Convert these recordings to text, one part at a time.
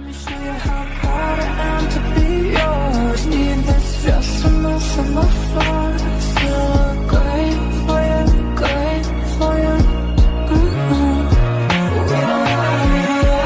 me show you how proud I am to be yours. Need this just enough of my flaws. Still great for you, great for you. We don't lie, we don't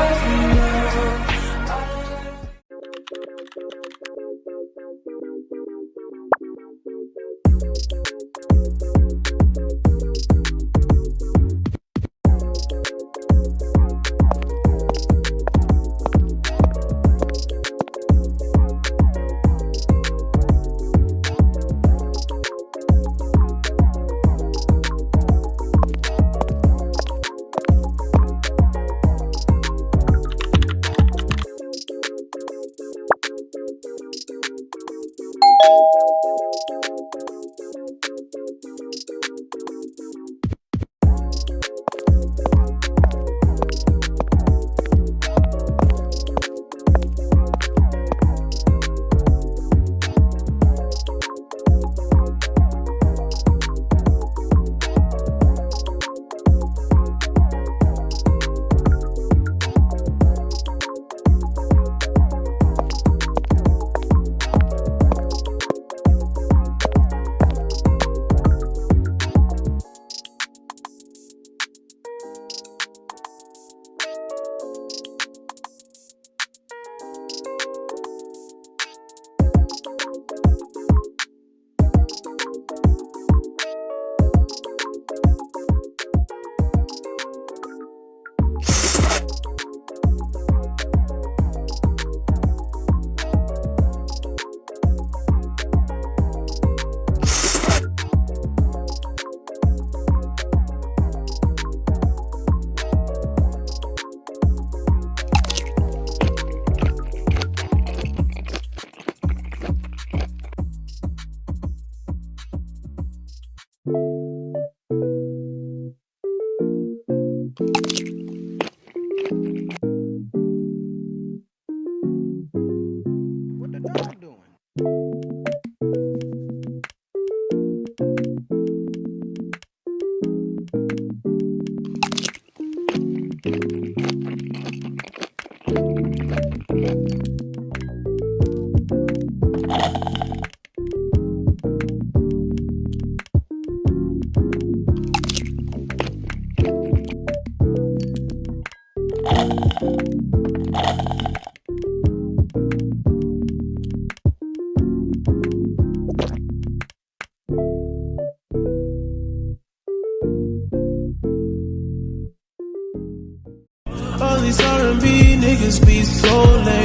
All these R&B niggas be so lame.